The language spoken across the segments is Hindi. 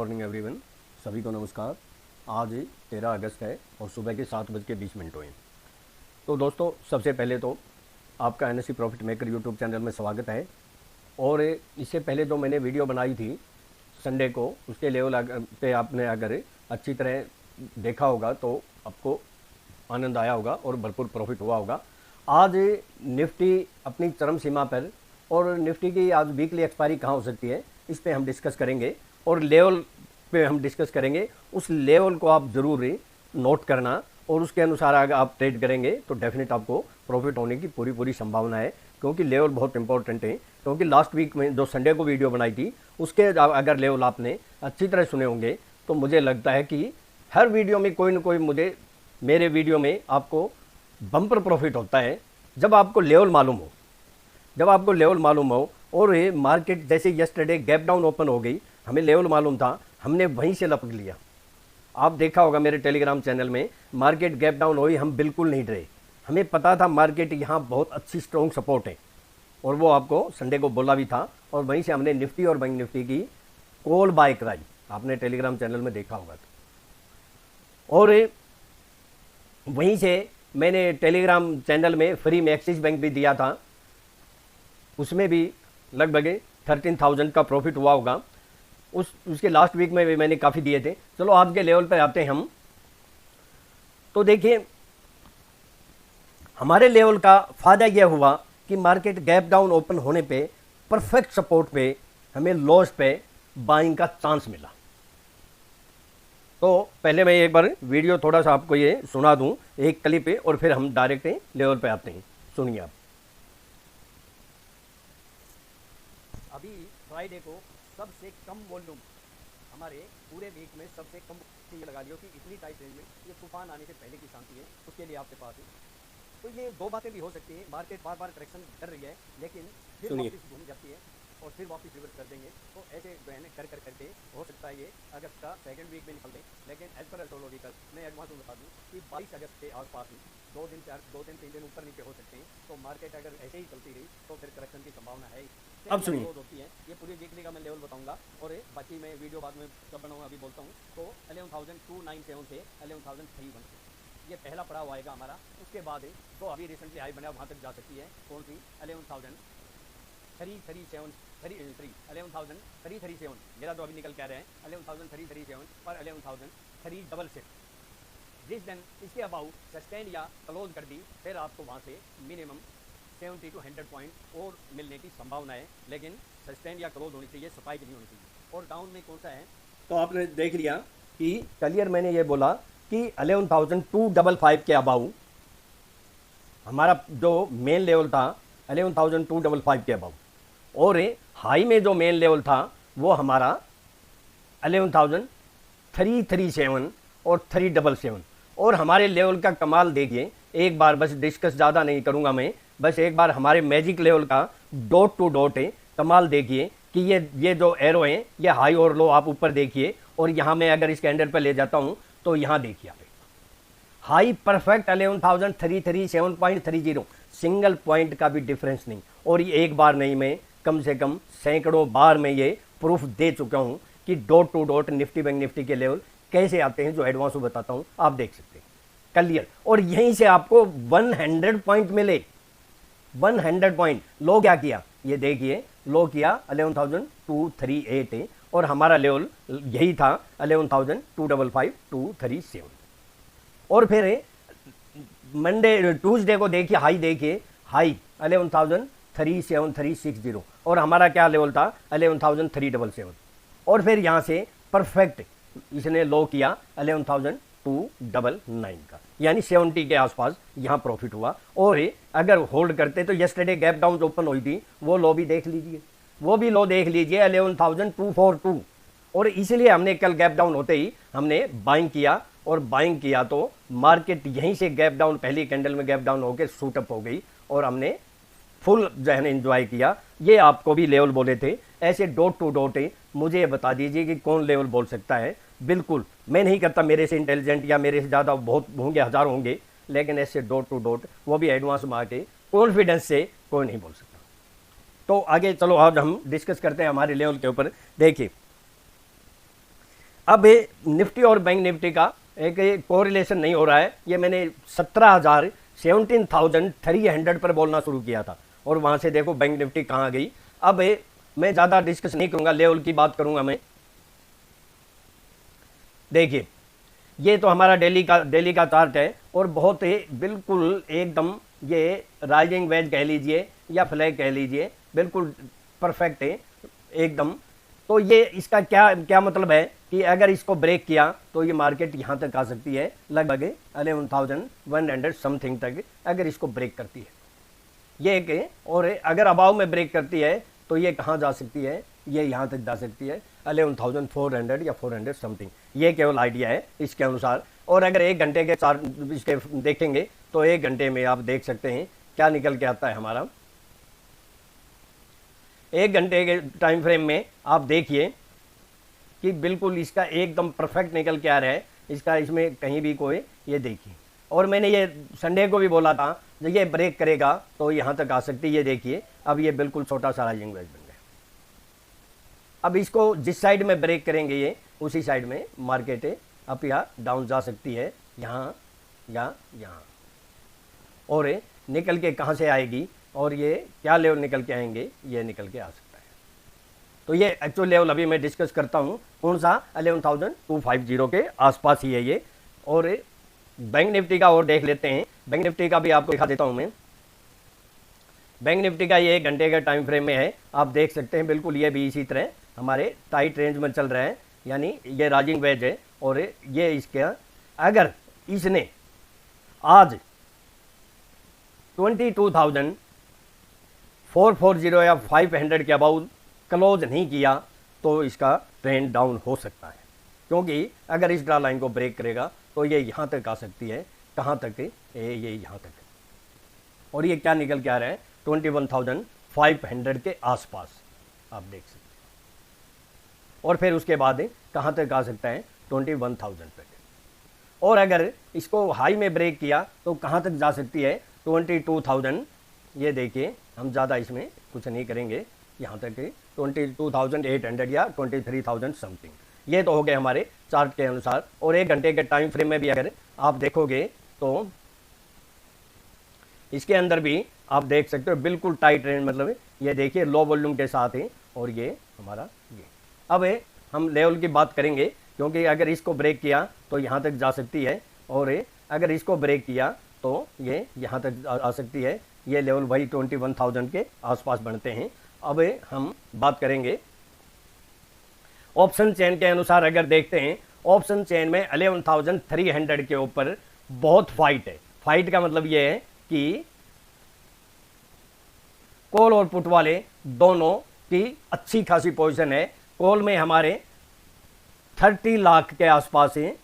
मॉर्निंग एवरीवन, सभी को नमस्कार। आज 13 अगस्त है और सुबह के 7:20 हुए हैं। तो दोस्तों, सबसे पहले तो आपका NSC profit maker YouTube channel में स्वागत है। और इससे पहले जो मैंने वीडियो बनाई थी संडे को, उसके लेवल पे आपने अगर अच्छी तरह देखा होगा तो आपको आनंद आया होगा और भरपूर प्रॉफिट हुआ होगा। आज निफ्टी अपनी चरम सीमा पर, और निफ्टी की आज वीकली एक्सपायरी कहाँ हो सकती है इस पे हम डिस्कस करेंगे, और लेवल पे हम डिस्कस करेंगे। उस लेवल को आप ज़रूर नोट करना और उसके अनुसार अगर आप ट्रेड करेंगे तो डेफिनेट आपको प्रॉफिट होने की पूरी संभावना है, क्योंकि लेवल बहुत इंपॉर्टेंट है। क्योंकि लास्ट वीक में जो संडे को वीडियो बनाई थी उसके अगर लेवल आपने अच्छी तरह सुने होंगे तो मुझे लगता है कि हर वीडियो में कोई ना कोई मेरे वीडियो में आपको बम्पर प्रॉफिट होता है जब आपको लेवल मालूम हो। जब आपको लेवल मालूम हो और ये मार्केट जैसे यस्टरडे गैप डाउन ओपन हो गई, हमें लेवल मालूम था, हमने वहीं से लपक लिया। आप देखा होगा मेरे टेलीग्राम चैनल में, मार्केट गैप डाउन हुई, हम बिल्कुल नहीं डरे। हमें पता था मार्केट यहाँ बहुत अच्छी स्ट्रॉन्ग सपोर्ट है, और वो आपको संडे को बोला भी था। और वहीं से हमने निफ्टी और बैंक निफ्टी की कॉल बाय कराई, आपने टेलीग्राम चैनल में देखा होगा। और वहीं से मैंने टेलीग्राम चैनल में फ्री में एक्सिस बैंक भी दिया था, उसमें भी लगभग 13,000 का प्रॉफिट हुआ होगा। उसके लास्ट वीक में भी मैंने काफ़ी दिए थे। चलो आज के लेवल पर आते हैं हम। तो देखिए, हमारे लेवल का फायदा यह हुआ कि मार्केट गैप डाउन ओपन होने पे परफेक्ट सपोर्ट पे हमें लॉस पे बाइंग का चांस मिला। तो पहले मैं एक बार वीडियो थोड़ा सा आपको ये सुना दूं, एक क्लिप पे, और फिर हम डायरेक्ट लेवल पे आते हैं। सुनिए आप। अभी फ्राइडे को सबसे कम वॉल्यूम, हमारे पूरे वीक में सबसे कम, ये लगा लियो कि इतनी टाइट रेंज में ये तूफान आने से पहले की शांति है, उसके लिए आपके पास है। तो ये दो बातें भी हो सकती है, मार्केट बार बार करेक्शन कर रही है लेकिन फिर वापस घूम जाती है और फिर वापस रिवर्स कर देंगे। तो ऐसे जो है कर करके हो सकता है ये अगस्त का सेकंड वीक में निकल दें। लेकिन एज पर एस्ट्रोलॉजिकल मैं एडवांस में बता दूँ कि 22 अगस्त के आसपास ही 2-3 दिन ऊपर नीचे हो सकते हैं। तो मार्केट अगर ऐसे ही चलती रही तो फिर करेक्शन की संभावना है। अब सुनिए, होती है ये पूरी वीकली का मैं लेवल बताऊंगा, और बाकी मैं वीडियो बाद में कब बनाऊंगा अभी बोलता हूँ। तो 11,297 से 11,031 ये पहला पड़ाव आएगा हमारा। उसके बाद तो अभी रिसेंटली हाई बना वहाँ तक जा सकती है, कौन सी 11,337 मेरा तो अभी निकल क्या रहे हैं 11,337 और 11,377। जिस दिन इसके अबाउ सस्टेन या क्लोज कर दी फिर आपको वहाँ से मिनिमम 70 to 100 पॉइंट और मिलने की संभावना है, लेकिन सस्टेन या क्लोज होनी चाहिए, स्पाइक नहीं होनी चाहिए। और डाउन में कौन सा है, तो आपने देख लिया कि क्लियर मैंने ये बोला कि 11,255 के अबाउ हमारा जो मेन लेवल था 11,255 के अबाउ, और हाई में जो मेन लेवल था वो हमारा 11,337 और 377। और हमारे लेवल का कमाल देखिए, एक बार बस डिस्कस ज़्यादा नहीं करूंगा मैं, बस एक बार हमारे मैजिक लेवल का डॉट टू डॉट है कमाल देखिए कि ये जो एरो हैं ये हाई और लो आप ऊपर देखिए, और यहाँ मैं अगर इस कैंडल पर ले जाता हूँ तो यहाँ देखिए आप हाई परफेक्ट 11,337.30, सिंगल पॉइंट का भी डिफरेंस नहीं। और ये एक बार नहीं, मैं कम से कम सैकड़ों बार मैं ये प्रूफ दे चुका हूँ कि dot to dot Nifty bank Nifty के लेवल कैसे आते हैं, जो एडवांस में बताता हूँ आप देख सकते हैं क्लियर। और यहीं से आपको 100 पॉइंट मिले, 100 पॉइंट। लो क्या किया ये देखिए, लो किया 11,238 है, और हमारा लेवल यही था 11,255-237। और फिर मंडे ट्यूसडे को देखिए, हाई देखिए, हाई 11,37360, और हमारा क्या लेवल था 11,377। और फिर यहाँ से परफेक्ट इसने लो किया 11,299 का, यानी 70 के आसपास यहाँ प्रॉफिट हुआ। और अगर होल्ड करते तो यस्टरडे गैप डाउन ओपन हुई थी, वो लो भी देख लीजिए, वो भी लो देख लीजिए 11,242। और इसलिए हमने कल गैप डाउन होते ही हमने बाइंग किया, और बाइंग किया तो मार्केट यहीं से गैप डाउन, पहली कैंडल में गैप डाउन होकर शूटअप हो गई, और हमने फुल जो है एंजॉय किया। ये आपको भी लेवल बोले थे, ऐसे डॉट टू डॉट है। मुझे ये बता दीजिए कि कौन लेवल बोल सकता है। बिल्कुल मैं नहीं करता, मेरे से इंटेलिजेंट या मेरे से ज़्यादा बहुत होंगे, हज़ार होंगे, लेकिन ऐसे डॉट टू डॉट, वो भी एडवांस में आके कॉन्फिडेंस से कोई नहीं बोल सकता। तो आगे चलो, आज हम डिस्कस करते हैं हमारे लेवल के ऊपर। देखिए, अब ये निफ्टी और बैंक निफ्टी का एक कोरिलेशन नहीं हो रहा है। ये मैंने 17,300 पर बोलना शुरू किया था और वहां से देखो बैंक निफ्टी कहाँ गई। अब मैं ज़्यादा डिस्कस नहीं करूंगा, लेवल की बात करूंगा मैं। देखिए ये तो हमारा डेली का चार्ट है और बहुत ही बिल्कुल एकदम ये राइजिंग वेज कह लीजिए या फ्लैग कह लीजिए, बिल्कुल परफेक्ट है एकदम। तो ये इसका क्या मतलब है कि अगर इसको ब्रेक किया तो ये मार्केट यहाँ तक आ सकती है, लगभग 11,100 समथिंग तक अगर इसको ब्रेक करती है ये एक। और अगर अबाव में ब्रेक करती है तो ये कहाँ जा सकती है, ये यहाँ तक जा सकती है 11,400 या 400 समथिंग। ये केवल आइडिया है इसके अनुसार। और अगर एक घंटे के चार्ट इसके देखेंगे तो एक घंटे में आप देख सकते हैं क्या निकल के आता है हमारा। एक घंटे के टाइम फ्रेम में आप देखिए कि बिल्कुल इसका एकदम परफेक्ट निकल के आ रहा है इसका, इसमें कहीं भी कोई, ये देखिए। और मैंने ये संडे को भी बोला था जब ये ब्रेक करेगा तो यहाँ तक आ सकती है। ये देखिए अब ये बिल्कुल छोटा सा राइजिंग वेज बन गया। अब इसको जिस साइड में ब्रेक करेंगे ये उसी साइड में मार्केट अप या डाउन जा सकती है, यहाँ या यहाँ। और निकल के कहाँ से आएगी और ये क्या लेवल निकल के आएंगे, ये निकल के आ सकता है। तो ये एक्चुअल लेवल अभी मैं डिस्कस करता हूँ कौन सा, 11,250 के आसपास ही है ये। और बैंक निफ्टी का और देख लेते हैं। बैंक निफ्टी का भी आपको दिखा देता हूँ मैं। बैंक निफ्टी का ये 1 घंटे का टाइम फ्रेम में है, आप देख सकते हैं बिल्कुल ये भी इसी तरह हमारे टाइट रेंज में चल रहा है, यानी ये राइजिंग वेज है। और ये इसके अगर इसने आज 22,440 या 500 के अबाउट क्लोज नहीं किया तो इसका ट्रेंड डाउन हो सकता है, क्योंकि अगर इस ड्रा लाइन को ब्रेक करेगा तो ये यहाँ तक आ सकती है। कहाँ तक, ये यहाँ तक। और ये क्या निकल के आ रहा है 21,500 के आसपास आप देख सकते हैं। और फिर उसके बाद कहाँ तक आ सकता है 21,000 तक। और अगर इसको हाई में ब्रेक किया तो कहाँ तक जा सकती है 22,000। ये देखिए हम ज़्यादा इसमें कुछ नहीं करेंगे, यहाँ तक 22,800 या 23,000 समथिंग। ये तो हो गए हमारे चार्ट के अनुसार। और 1 घंटे के टाइम फ्रेम में भी अगर आप देखोगे तो इसके अंदर भी आप देख सकते हो बिल्कुल टाइट रेंज, मतलब ये देखिए लो वॉल्यूम के साथ है। और ये हमारा ये अब हम लेवल की बात करेंगे, क्योंकि अगर इसको ब्रेक किया तो यहाँ तक जा सकती है। और अगर इसको ब्रेक किया तो ये यहाँ तक आ सकती है। ये लेवल वही 21,000 के आसपास बनते हैं। अब हम बात करेंगे ऑप्शन चेन के अनुसार। अगर देखते हैं ऑप्शन चेन में 11,300 के ऊपर बहुत फाइट है। फाइट का मतलब ये है कि कॉल और पुट वाले दोनों की अच्छी खासी पोजीशन है। कॉल में हमारे 30 लाख के आसपास हैं,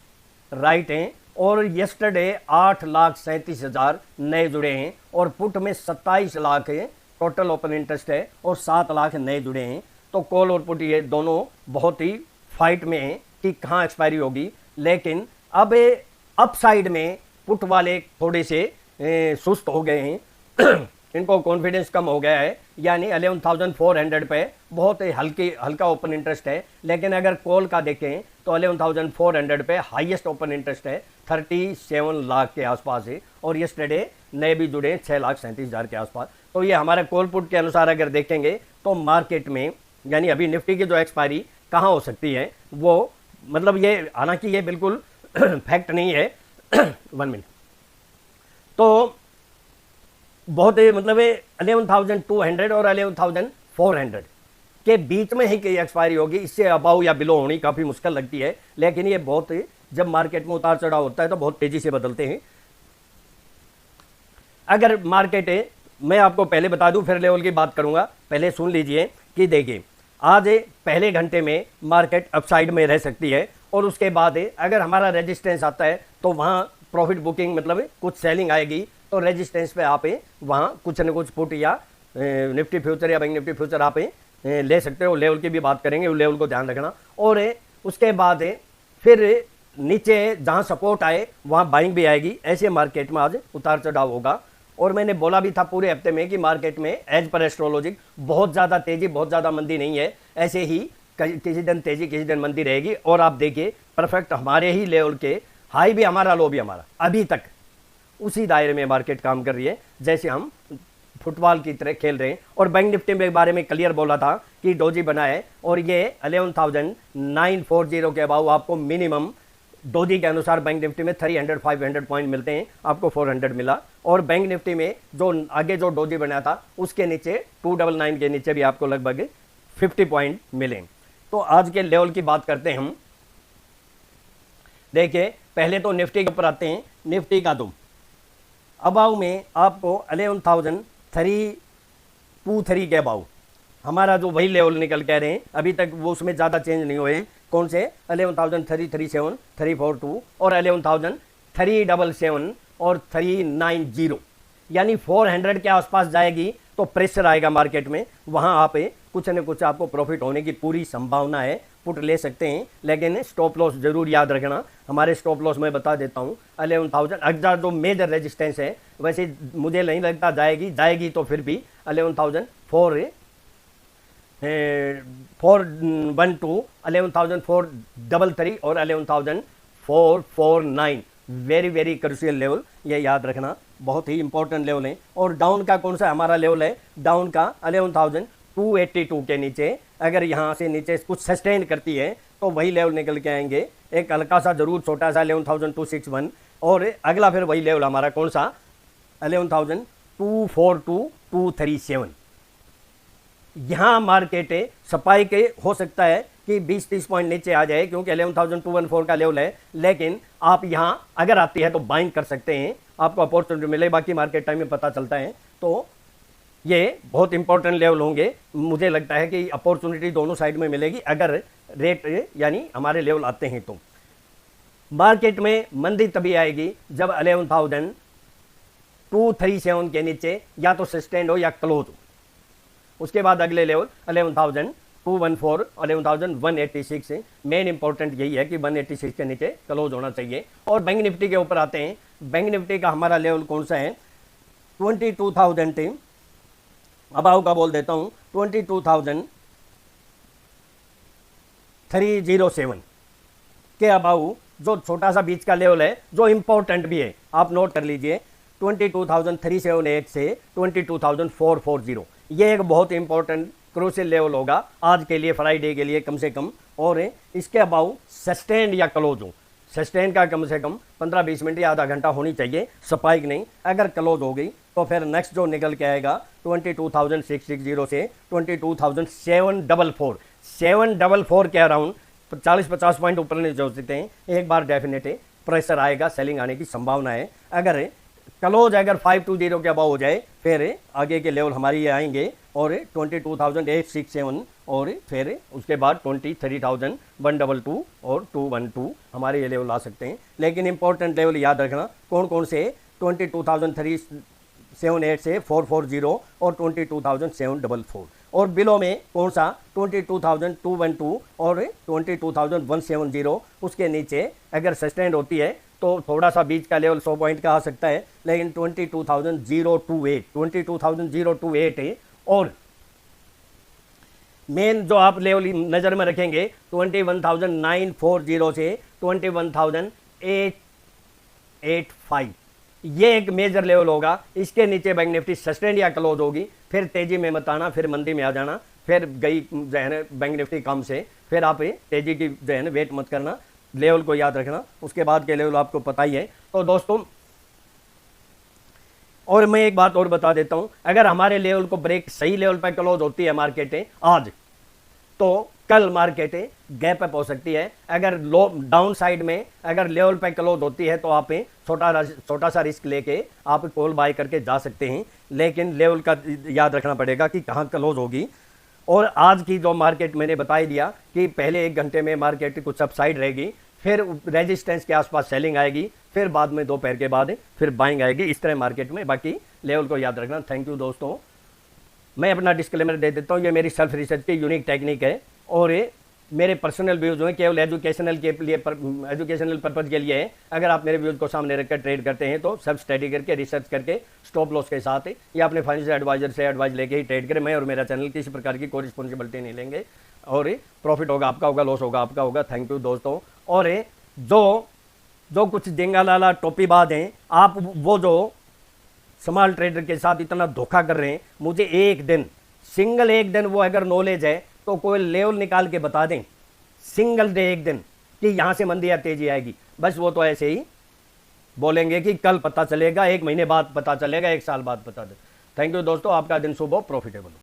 राइट हैं। और यस्टरडे 8,37,000 नए जुड़े हैं। और पुट में 27 लाख है टोटल ओपन इंटरेस्ट है और 7 लाख नए जुड़े हैं। तो कॉल और पुट ये दोनों बहुत ही फाइट में हैं कि कहाँ एक्सपायरी होगी। लेकिन अब अप साइड में पुट वाले थोड़े से सुस्त हो गए हैं इनको कॉन्फिडेंस कम हो गया है, यानी 11,400 पे बहुत ही हल्का ओपन इंटरेस्ट है। लेकिन अगर कॉल का देखें तो 11,400 पे हाईएस्ट ओपन इंटरेस्ट है, 37 लाख के आसपास है। और यस्टरडे नए भी जुड़े 6,37,000 के आसपास। तो ये हमारे कॉल पुट के अनुसार अगर देखेंगे तो मार्केट में, यानी अभी निफ्टी की जो एक्सपायरी कहाँ हो सकती है वो, मतलब ये हालांकि ये बिल्कुल फैक्ट नहीं है 1 मिनट। तो बहुत मतलब 11,200 और 11,400 के बीच में ही कई एक्सपायरी होगी। इससे अबाउ या बिलो होनी काफ़ी मुश्किल लगती है। लेकिन ये बहुत, जब मार्केट में उतार चढ़ाव होता है तो बहुत तेज़ी से बदलते हैं। अगर मार्केट है, मैं आपको पहले बता दूं फिर लेवल की बात करूंगा, पहले सुन लीजिए कि देखिए आज पहले घंटे में मार्केट अपसाइड में रह सकती है। और उसके बाद अगर हमारा रेजिस्टेंस आता है तो वहाँ प्रॉफिट बुकिंग, मतलब कुछ सेलिंग आएगी तो रेजिस्टेंस पे आप वहाँ कुछ न कुछ पुट या निफ्टी फ्यूचर या बैंक निफ्टी फ्यूचर आप ले सकते हो। लेवल की भी बात करेंगे, उस लेवल को ध्यान रखना। और उसके बाद फिर नीचे जहाँ सपोर्ट आए वहाँ बाइंग भी आएगी। ऐसे मार्केट में आज उतार चढ़ाव होगा। और मैंने बोला भी था पूरे हफ्ते में कि मार्केट में एज पर एस्ट्रोलॉजी बहुत ज़्यादा तेज़ी, बहुत ज़्यादा मंदी नहीं है। ऐसे ही किसी दिन तेजी किसी दिन मंदी रहेगी। और आप देखिए परफेक्ट हमारे ही लेवल के हाई भी हमारा लो भी हमारा अभी तक उसी दायरे में मार्केट काम कर रही है जैसे हम फुटबॉल की तरह खेल रहे हैं। और बैंक निफ्टी के बारे में क्लियर बोला था कि डोजी बना है और ये 11,940 के अबाव आपको मिनिमम डोजी के अनुसार बैंक निफ्टी में 300-500 पॉइंट मिलते हैं, आपको 400 मिला। और बैंक निफ्टी में जो आगे जो डोजी बनाया था उसके नीचे 299 के नीचे भी आपको लगभग 50 पॉइंट मिले। तो आज के लेवल की बात करते हैं हम। देखिए पहले तो निफ्टी के ऊपर आते हैं। निफ्टी का तो अबाव में आपको 11,323 के अबाव हमारा जो वही लेवल निकल कह रहे हैं, अभी तक वो उसमें ज़्यादा चेंज नहीं हुए। कौन से 11,337, 342 और 11,377 और 390, यानी 400 के आसपास जाएगी तो प्रेशर आएगा मार्केट में। वहाँ आप कुछ न कुछ आपको प्रॉफिट होने की पूरी संभावना है, पुट ले सकते हैं। लेकिन स्टॉप लॉस जरूर याद रखना। हमारे स्टॉप लॉस मैं बता देता हूँ 11,000 अगर जो मेजर रेजिस्टेंस है, वैसे मुझे नहीं लगता जाएगी तो फिर भी 11,412, 11,433 और 11,449 वेरी वेरी क्रूशियल लेवल, ये याद रखना, बहुत ही इंपॉर्टेंट लेवल है। और डाउन का कौन सा हमारा लेवल है? डाउन का 11,282 के नीचे अगर यहाँ से नीचे कुछ सस्टेन करती है तो वही लेवल निकल के आएंगे। एक हल्का सा जरूर छोटा सा 11,261 और अगला फिर वही लेवल हमारा कौन सा 11,242-237। यहाँ मार्केट सपाई के हो सकता है कि 20-30 पॉइंट नीचे आ जाए क्योंकि 11,214 का लेवल है। लेकिन आप यहाँ अगर आती है तो बाइंग कर सकते हैं, आपको अपॉर्चुनिटी मिले। बाकी मार्केट टाइम में पता चलता है। तो ये बहुत इंपॉर्टेंट लेवल होंगे। मुझे लगता है कि अपॉर्चुनिटी दोनों साइड में मिलेगी अगर रेट यानी हमारे लेवल आते हैं। तो मार्केट में मंदी तभी आएगी जब 11,237 के नीचे या तो सस्टेंड हो या क्लोज हो। उसके बाद अगले लेवल 11,214, 11,186 मेन इंपॉर्टेंट यही है कि 186 के नीचे क्लोज होना चाहिए। और बैंक निफ्टी के ऊपर आते हैं। बैंक निफ्टी का हमारा लेवल कौन सा है? 22,000 अबाव का बोल देता हूं, 22,307 के अबाव जो छोटा सा बीच का लेवल है जो इंपॉर्टेंट भी है, आप नोट कर लीजिए। 22,378 से 22,440 ये एक बहुत इंपॉर्टेंट क्रूशियल लेवल होगा आज के लिए, फ्राइडे के लिए कम से कम। और इसके अबाव सस्टेन या क्लोज हो, सस्टेन का कम से कम 15-20 मिनट या आधा घंटा होनी चाहिए, स्पाइक नहीं। अगर क्लोज हो गई तो फिर नेक्स्ट जो निकल के आएगा 22,660 से 22,744, 744 के अराउंड 40-50 पॉइंट ऊपर नहीं जा सकते हैं। एक बार डेफिनेट प्रेशर आएगा, सेलिंग आने की संभावना है। अगर क्लोज अगर 520 के अबाव हो जाए फिर आगे के लेवल हमारी ये आएंगे और 22,867 और फिर उसके बाद 23,122 और 212 हमारे ये लेवल आ सकते हैं। लेकिन इंपॉर्टेंट लेवल याद रखना कौन कौन से? 22,378 से 440 और 22,744। और बिलो में कौन सा? 22,212 और 22,170। उसके नीचे अगर सस्टेंड होती है तो थोड़ा सा बीच का लेवल 100 पॉइंट का आ सकता है। लेकिन 22,028 है। और मेन जो आप लेवल नज़र में रखेंगे 21,940 से 21,885, ये एक मेजर लेवल होगा। इसके नीचे बैंक निफ्टी सस्टेंड या क्लोज होगी फिर तेजी में मत आना, फिर मंदी में आ जाना, फिर गई जो है बैंक निफ्टी कम से, फिर आप तेजी की जो है वेट मत करना। लेवल को याद रखना, उसके बाद के लेवल आपको पता ही है। तो दोस्तों और मैं एक बात और बता देता हूं, अगर हमारे लेवल को ब्रेक सही लेवल पर क्लोज होती है मार्केटें आज, तो कल मार्केटें गैप अप हो सकती है। अगर लो डाउन साइड में अगर लेवल पर क्लोज होती है तो आप छोटा सा रिस्क लेके आप कॉल बाय करके जा सकते हैं। लेकिन लेवल का याद रखना पड़ेगा कि कहाँ क्लोज होगी। और आज की जो मार्केट मैंने बता ही दिया कि पहले 1 घंटे में मार्केट कुछ अपसाइड रहेगी, फिर रेजिस्टेंस के आसपास सेलिंग आएगी, फिर बाद में दोपहर के बाद फिर बाइंग आएगी। इस तरह मार्केट में बाकी लेवल को याद रखना। थैंक यू दोस्तों। मैं अपना डिस्क्लेमर दे देता हूँ, ये मेरी सेल्फ रिसर्च की यूनिक टेक्निक है और मेरे पर्सनल व्यूज़ हैं, केवल एजुकेशनल के लिए एजुकेशनल पर्पज़ के लिए है। अगर आप मेरे व्यूज़ को सामने रखकर ट्रेड करते हैं तो सेल्फ स्टडी करके, रिसर्च करके, स्टॉप लॉस के साथ या अपने फाइनेंशियल एडवाइजर से एडवाइस लेके ही ट्रेड करें। मैं और मेरा चैनल किसी प्रकार की कोई रिस्पॉन्सिबिलिटी नहीं लेंगे, और प्रॉफिट होगा आपका होगा, लॉस होगा आपका होगा। थैंक यू दोस्तों। और जो कुछ देंगा लाला टोपीबाज हैं, आप वो जो स्मॉल ट्रेडर के साथ इतना धोखा कर रहे हैं, मुझे एक दिन, सिंगल एक दिन वो अगर नॉलेज है तो कोई लेवल निकाल के बता दें, सिंगल डे एक दिन, कि यहां से मंदी या तेजी आएगी। बस वो तो ऐसे ही बोलेंगे कि कल पता चलेगा, 1 महीने बाद पता चलेगा, 1 साल बाद पता चलेगा। थैंक यू दोस्तों, आपका दिन शुभ हो, प्रॉफिटेबल हो।